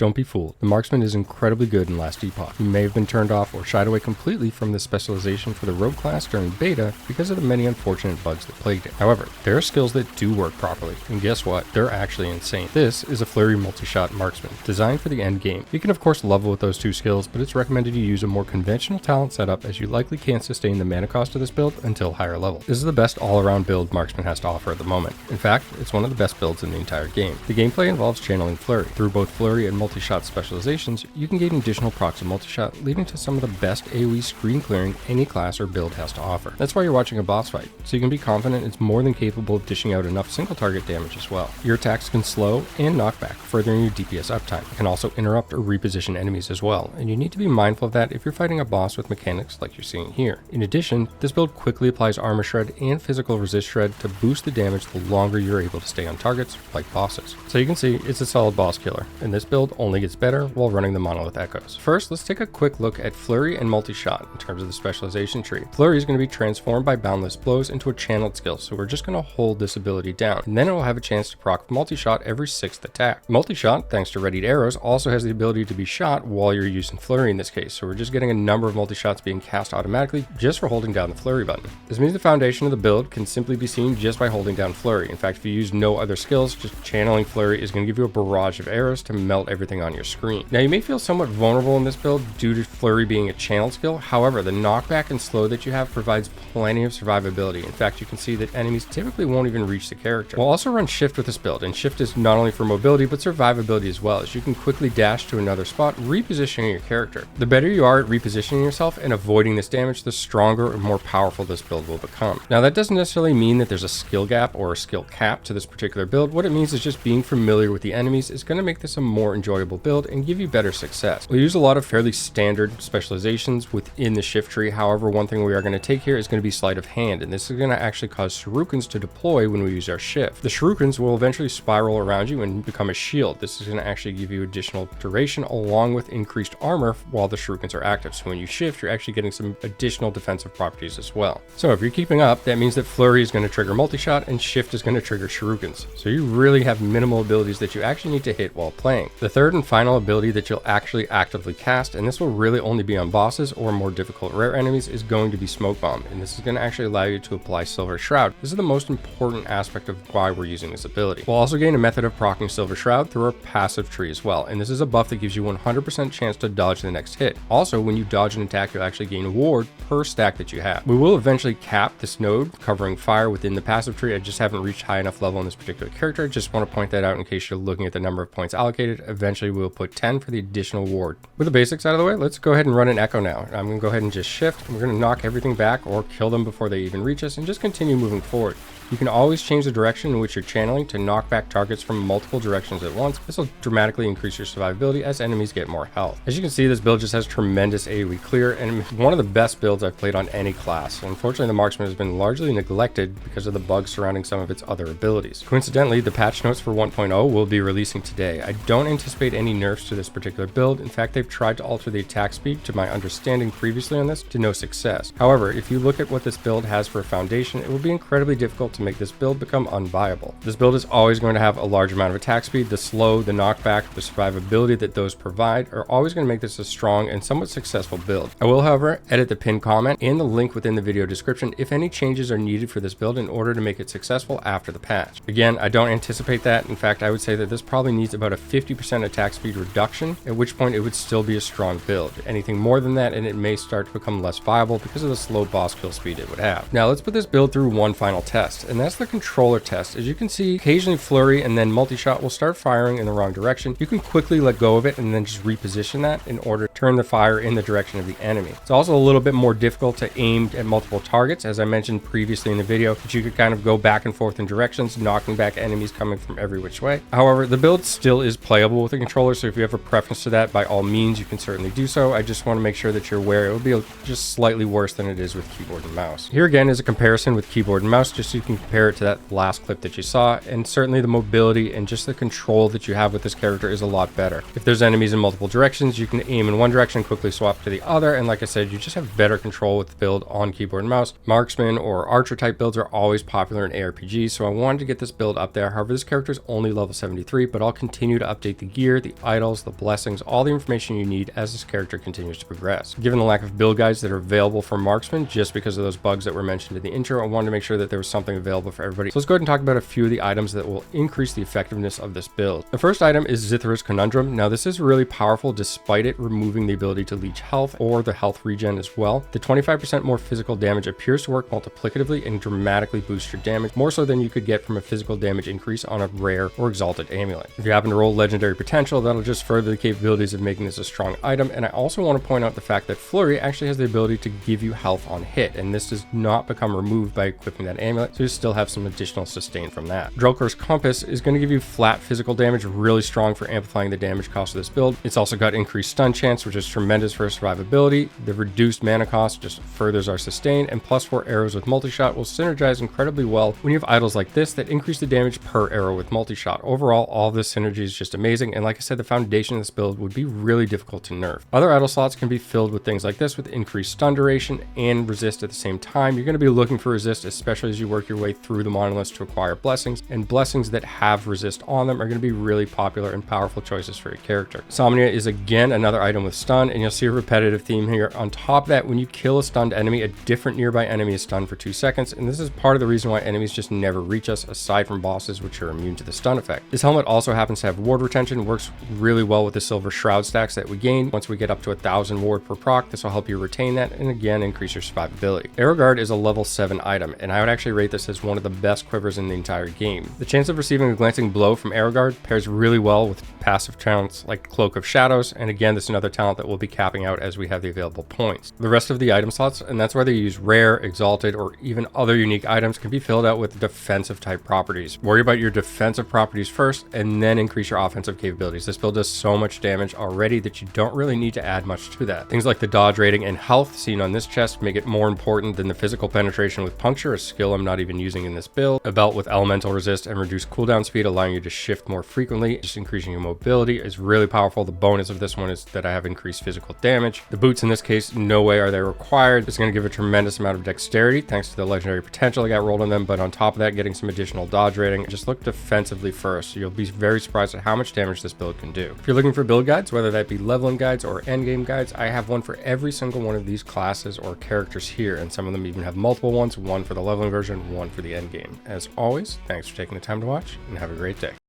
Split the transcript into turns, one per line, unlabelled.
Don't be fooled. The Marksman is incredibly good in last Epoch. You may have been turned off or shied away completely from this specialization for the rogue class during beta because of the many unfortunate bugs that plagued it. However, there are skills that do work properly, and guess what? They're actually insane. This is a Flurry Multishot Marksman, designed for the end game. You can of course level with those two skills, but it's recommended you use a more conventional talent setup as you likely can't sustain the mana cost of this build until higher level. This is the best all-around build Marksman has to offer at the moment. In fact, it's one of the best builds in the entire game. The gameplay involves channeling Flurry. Through both Flurry and Multishot specializations, you can gain additional procs of Multishot, leading to some of the best AoE screen clearing any class or build has to offer. That's why you're watching a boss fight, so you can be confident it's more than capable of dishing out enough single target damage as well. Your attacks can slow and knock back, furthering your DPS uptime. It can also interrupt or reposition enemies as well, and you need to be mindful of that if you're fighting a boss with mechanics like you're seeing here. In addition, this build quickly applies armor shred and physical resist shred to boost the damage the longer you're able to stay on targets like bosses. So you can see it's a solid boss killer, and this build only gets better while running the monolith echoes. First, let's take a quick look at Flurry and Multishot in terms of the specialization tree. Flurry is going to be transformed by boundless blows into a channeled skill, so we're just going to hold this ability down, and then it will have a chance to proc Multishot every 6th attack. Multishot, thanks to readied arrows, also has the ability to be shot while you're using Flurry in this case, so we're just getting a number of Multishots being cast automatically just for holding down the Flurry button. This means the foundation of the build can simply be seen just by holding down Flurry. In fact, if you use no other skills, just channeling Flurry is going to give you a barrage of arrows to melt everything on your screen. Now, you may feel somewhat vulnerable in this build due to Flurry being a channeled skill. However, the knockback and slow that you have provides plenty of survivability. In fact, you can see that enemies typically won't even reach the character. We'll also run shift with this build, and shift is not only for mobility but survivability as well, as you can quickly dash to another spot, repositioning your character. The better you are at repositioning yourself and avoiding this damage, the stronger and more powerful this build will become. Now, that doesn't necessarily mean that there's a skill gap or a skill cap to this particular build. What it means is just being familiar with the enemies is going to make this a more enjoyable build and give you better success. We'll use a lot of fairly standard specializations within the shift tree. However, one thing we are going to take here is going to be sleight of hand, and this is going to actually cause shurikens to deploy when we use our shift. The shurikens will eventually spiral around you and become a shield. This is going to actually give you additional duration along with increased armor while the shurikens are active. So when you shift, you're actually getting some additional defensive properties as well. So if you're keeping up, that means that Flurry is going to trigger Multishot and shift is going to trigger shurikens. So you really have minimal abilities that you actually need to hit while playing. The third and final ability that you'll actually actively cast, and this will really only be on bosses or more difficult rare enemies, is going to be Smoke Bomb, and this is going to actually allow you to apply Silver Shroud. This is the most important aspect of why we're using this ability. We'll also gain a method of proccing Silver Shroud through our passive tree as well, and this is a buff that gives you 100% chance to dodge the next hit. Also, when you dodge an attack, you'll actually gain a ward per stack that you have. We will eventually cap this node covering fire within the passive tree. I just haven't reached high enough level on this particular character. I just want to point that out in case you're looking at the number of points allocated. Eventually we'll put 10 for the additional ward. With the basics out of the way, let's go ahead and run an echo now. I'm going to go ahead and just shift. We're going to knock everything back or kill them before they even reach us and just continue moving forward. You can always change the direction in which you're channeling to knock back targets from multiple directions at once. This will dramatically increase your survivability as enemies get more health. As you can see, this build just has tremendous AoE clear and one of the best builds I've played on any class. Unfortunately, the Marksman has been largely neglected because of the bugs surrounding some of its other abilities. Coincidentally, the patch notes for 1.0 will be releasing today. I don't anticipate any nerfs to this particular build. In fact, they've tried to alter the attack speed, to my understanding previously on this, to no success. However, if you look at what this build has for a foundation, it will be incredibly difficult to make this build become unviable. This build is always going to have a large amount of attack speed. The slow, the knockback, the survivability that those provide are always going to make this a strong and somewhat successful build. I will, however, edit the pinned comment and the link within the video description if any changes are needed for this build in order to make it successful after the patch. Again, I don't anticipate that. In fact, I would say that this probably needs about a 50% attack speed reduction, at which point it would still be a strong build. Anything more than that and it may start to become less viable because of the slow boss kill speed it would have. Now let's put this build through one final test, and that's the controller test. As you can see, occasionally Flurry and then Multishot will start firing in the wrong direction. You can quickly let go of it and then just reposition that in order to turn the fire in the direction of the enemy. It's also a little bit more difficult to aim at multiple targets, as I mentioned previously in the video, that you could kind of go back and forth in directions, knocking back enemies coming from every which way. However, the build still is playable with a controller, so if you have a preference to that, by all means, you can certainly do so. I just want to make sure that you're aware it will be just slightly worse than it is with keyboard and mouse. Here again is a comparison with keyboard and mouse, just so you can compare it to that last clip that you saw, and certainly the mobility and just the control that you have with this character is a lot better. If there's enemies in multiple directions, you can aim in one one direction, quickly swap to the other, and like I said, you just have better control with the build on keyboard and mouse. Marksman or archer type builds are always popular in ARPGs, so I wanted to get this build up there. However, this character is only level 73, but I'll continue to update the gear, the idols, the blessings, all the information you need as this character continues to progress. Given the lack of build guides that are available for Marksman, just because of those bugs that were mentioned in the intro, I wanted to make sure that there was something available for everybody. So let's go ahead and talk about a few of the items that will increase the effectiveness of this build. The first item is Zithra's Conundrum. Now this is really powerful despite it removing the ability to leech health or the health regen as well. The 25% more physical damage appears to work multiplicatively and dramatically boosts your damage, more so than you could get from a physical damage increase on a rare or exalted amulet. If you happen to roll legendary potential, that'll just further the capabilities of making this a strong item. And I also want to point out the fact that Flurry actually has the ability to give you health on hit, and this does not become removed by equipping that amulet, so you still have some additional sustain from that. Drelkor's Compass is going to give you flat physical damage, really strong for amplifying the damage cost of this build. It's also got increased stun chance, which is tremendous for survivability. The reduced mana cost just furthers our sustain, and +4 arrows with Multishot will synergize incredibly well when you have idols like this that increase the damage per arrow with Multishot. Overall, all of this synergy is just amazing, and like I said, the foundation of this build would be really difficult to nerf. Other idol slots can be filled with things like this with increased stun duration and resist at the same time. You're going to be looking for resist, especially as you work your way through the monoliths to acquire blessings, and blessings that have resist on them are going to be really popular and powerful choices for your character. Insomnia is again another item with stun, and you'll see a repetitive theme here. On top of that, when you kill a stunned enemy, a different nearby enemy is stunned for 2 seconds, and this is part of the reason why enemies just never reach us, aside from bosses which are immune to the stun effect. This helmet also happens to have ward retention, works really well with the silver shroud stacks that we gain. Once we get up to 1,000 ward per proc, this will help you retain that and again increase your survivability. Arrow Guard is a level 7 item, and I would actually rate this as one of the best quivers in the entire game. The chance of receiving a glancing blow from Arrow Guard pairs really well with passive talents like Cloak of Shadows, and again, this is another talent that we'll be capping out as we have the available points. The rest of the item slots, and that's whether you use rare, exalted, or even other unique items, can be filled out with defensive type properties. Worry about your defensive properties first, and then increase your offensive capabilities. This build does so much damage already that you don't really need to add much to that. Things like the dodge rating and health seen on this chest make it more important than the physical penetration with puncture, a skill I'm not even using in this build. A belt with elemental resist and reduced cooldown speed, allowing you to shift more frequently, just increasing your mobility, is really powerful. The bonus of this one is that I have increased physical damage. The boots in this case, no way are they required. It's going to give a tremendous amount of dexterity thanks to the legendary potential I got rolled on them, but on top of that, getting some additional dodge rating. Just look defensively first. You'll be very surprised at how much damage this build can do. If you're looking for build guides, whether that be leveling guides or endgame guides, I have one for every single one of these classes or characters here, and some of them even have multiple ones, one for the leveling version, one for the endgame. As always, thanks for taking the time to watch, and have a great day.